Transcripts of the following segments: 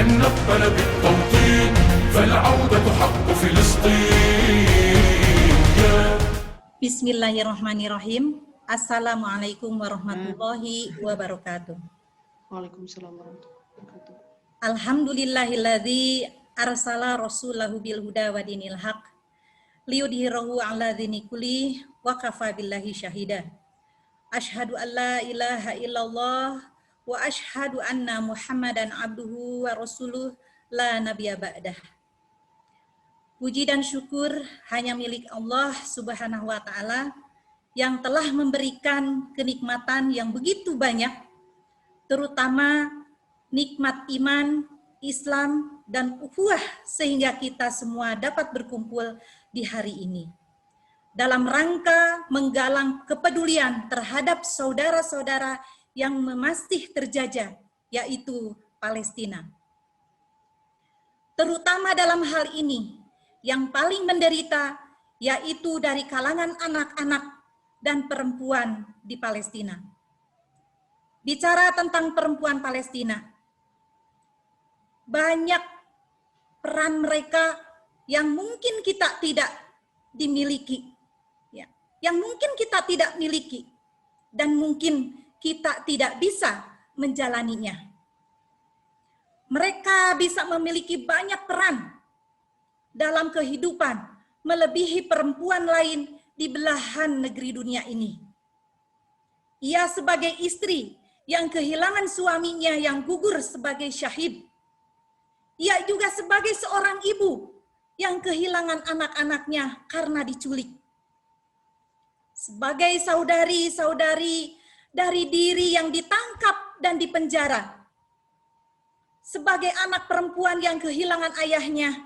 من نبل بالتوطين فالعودة حق فلسطين. Bismillahirrahmanirrahim. Assalamualaikum warahmatullahi wabarakatuh. Waalaikumsalam warahmatullahi wabarakatuh. Alhamdulillahilladzi arsala rasulahu bil huda wa dinil haq liyudhhirahu 'ala dini kulli wa kafa billahi syahida. Asyhadu an la ilaha illallah wa asyhadu anna Muhammadan abduhu wa rasuluh la nabiyya ba'dah. Puji dan syukur hanya milik Allah Subhanahu wa taala yang telah memberikan kenikmatan yang begitu banyak, terutama nikmat iman, Islam, dan ukhuwah sehingga kita semua dapat berkumpul di hari ini dalam rangka menggalang kepedulian terhadap saudara-saudara yang masih terjajah, yaitu Palestina. Terutama dalam hal ini, yang paling menderita yaitu dari kalangan anak-anak dan perempuan di Palestina. Bicara tentang perempuan Palestina, banyak peran mereka yang mungkin kita tidak dimiliki, yang mungkin kita tidak miliki, dan mungkin kita tidak bisa menjalaninya. Mereka bisa memiliki banyak peran dalam kehidupan, melebihi perempuan lain di belahan negeri dunia ini. Ia sebagai istri yang kehilangan suaminya yang gugur sebagai syahid. Ia juga sebagai seorang ibu yang kehilangan anak-anaknya karena diculik. Sebagai saudari-saudari dari diri yang ditangkap dan dipenjara. Sebagai anak perempuan yang kehilangan ayahnya,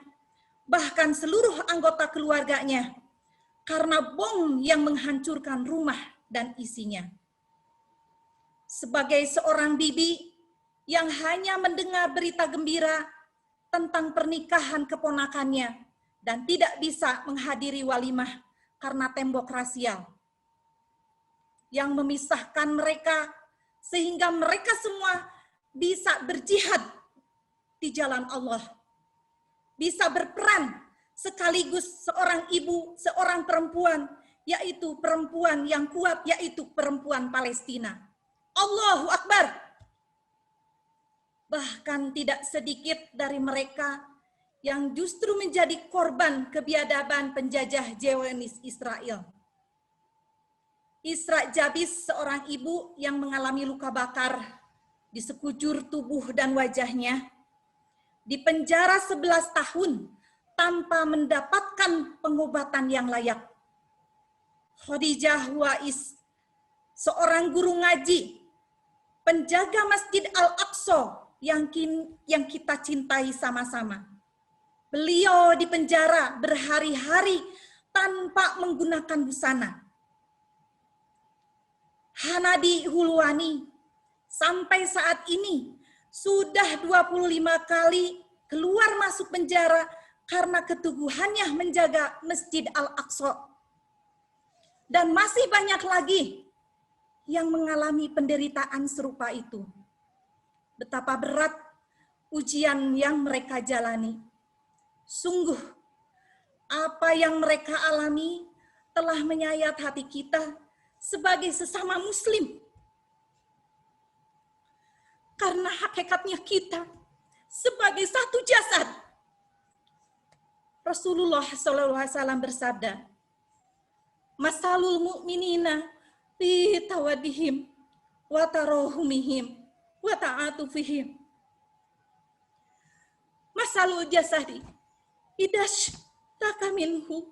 bahkan seluruh anggota keluarganya, karena bom yang menghancurkan rumah dan isinya. Sebagai seorang bibi yang hanya mendengar berita gembira tentang pernikahan keponakannya dan tidak bisa menghadiri walimah karena tembok rasial yang memisahkan mereka sehingga mereka semua bisa berjihad di jalan Allah, bisa berperan sekaligus seorang ibu, seorang perempuan, yaitu perempuan yang kuat, yaitu perempuan Palestina. Allahu Akbar. Bahkan tidak sedikit dari mereka yang justru menjadi korban kebiadaban penjajah Zionis Israel. Isra Jabis, seorang ibu yang mengalami luka bakar di sekujur tubuh dan wajahnya, dipenjara 11 tahun tanpa mendapatkan pengobatan yang layak. Khadijah Wais, seorang guru ngaji, penjaga Masjid Al-Aqsa yang kita cintai sama-sama. Beliau dipenjara berhari-hari tanpa menggunakan busana. Hanadi Hulwani sampai saat ini sudah 25 kali keluar masuk penjara karena keteguhannya menjaga Masjid Al-Aqsa. Dan masih banyak lagi yang mengalami penderitaan serupa itu. Betapa berat ujian yang mereka jalani. Sungguh, apa yang mereka alami telah menyayat hati kita sebagai sesama muslim. Karena hakikatnya kita sebagai satu jasad. Rasulullah SAW bersabda, "Masalul mu'minina fi tawadihim wa tarahumihim wa ta'atufihim. Masalul jasadi idash takaminhu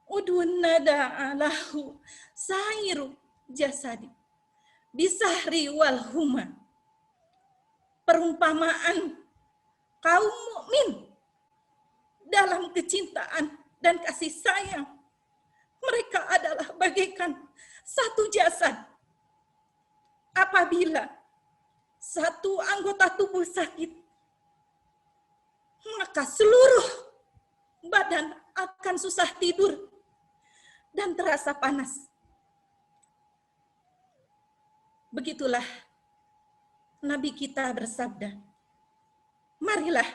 udun nada'alahu sairu jasadi bisahri wal huma." Perumpamaan kaum mukmin dalam kecintaan dan kasih sayang. Mereka adalah bagaikan satu jasad. Apabila satu anggota tubuh sakit, maka seluruh badan akan susah tidur dan terasa panas. Begitulah Nabi kita bersabda, marilah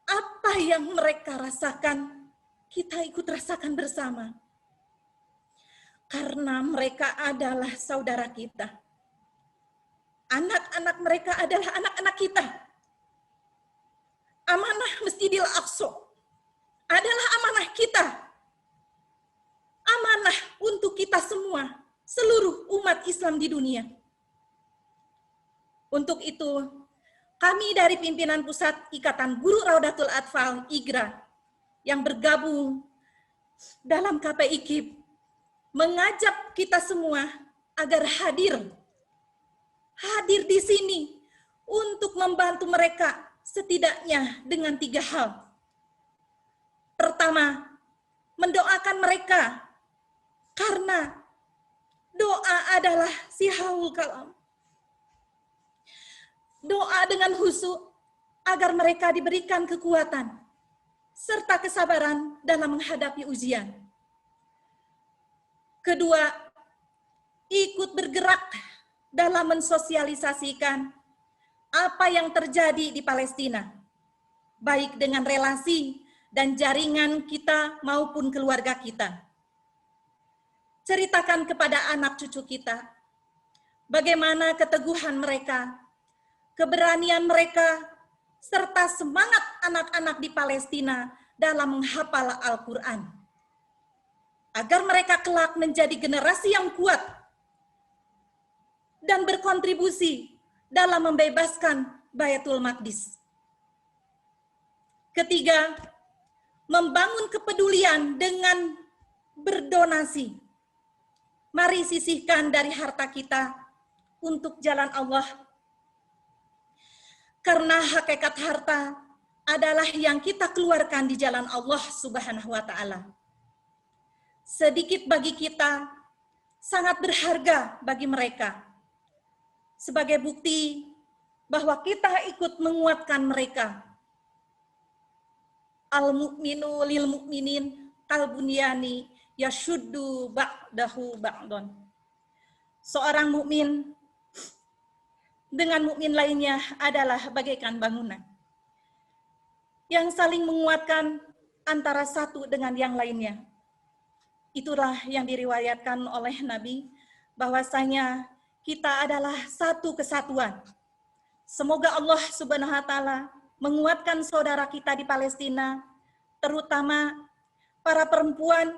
apa yang mereka rasakan, kita ikut rasakan bersama. Karena mereka adalah saudara kita. Anak-anak mereka adalah anak-anak kita. Amanah Masjidil Aqsa adalah amanah kita. Amanah untuk kita semua, seluruh umat Islam di dunia. Untuk itu, kami dari pimpinan Pusat Ikatan Guru Raudatul Atfal IGRA yang bergabung dalam KPIKIP mengajak kita semua agar hadir di sini untuk membantu mereka setidaknya dengan 3 hal. Pertama, mendoakan mereka karena doa adalah sihaul kalam. Doa dengan khusyuk agar mereka diberikan kekuatan serta kesabaran dalam menghadapi ujian. Kedua, ikut bergerak dalam mensosialisasikan apa yang terjadi di Palestina, baik dengan relasi dan jaringan kita maupun keluarga kita. Ceritakan kepada anak cucu kita bagaimana keteguhan mereka, keberanian mereka, serta semangat anak-anak di Palestina dalam menghafal Al-Quran. Agar mereka kelak menjadi generasi yang kuat dan berkontribusi dalam membebaskan Baitul Maqdis. Ketiga, membangun kepedulian dengan berdonasi. Mari sisihkan dari harta kita untuk jalan Allah. Karena hakikat harta adalah yang kita keluarkan di jalan Allah Subhanahu wa Ta'ala. Sedikit bagi kita, sangat berharga bagi mereka. Sebagai bukti bahwa kita ikut menguatkan mereka. Al-mu'minu lil mu'minin kalbunyani yashuddu ba'dahu ba'don. Seorang mukmin dengan mukmin lainnya adalah bagaikan bangunan yang saling menguatkan antara satu dengan yang lainnya. Itulah yang diriwayatkan oleh Nabi, bahwasanya kita adalah satu kesatuan. Semoga Allah Subhanahu wa Ta'ala menguatkan saudara kita di Palestina, terutama para perempuan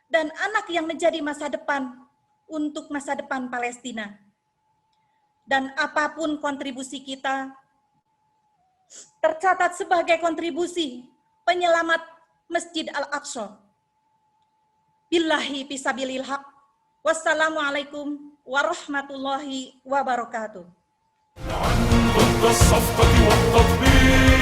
dan anak yang menjadi masa depan untuk masa depan Palestina. Dan apapun kontribusi kita, tercatat sebagai kontribusi penyelamat Masjid Al-Aqsa. Billahi fisabilil haq. Wassalamualaikum warahmatullahi wabarakatuh. ضد الصفقة والتطبيق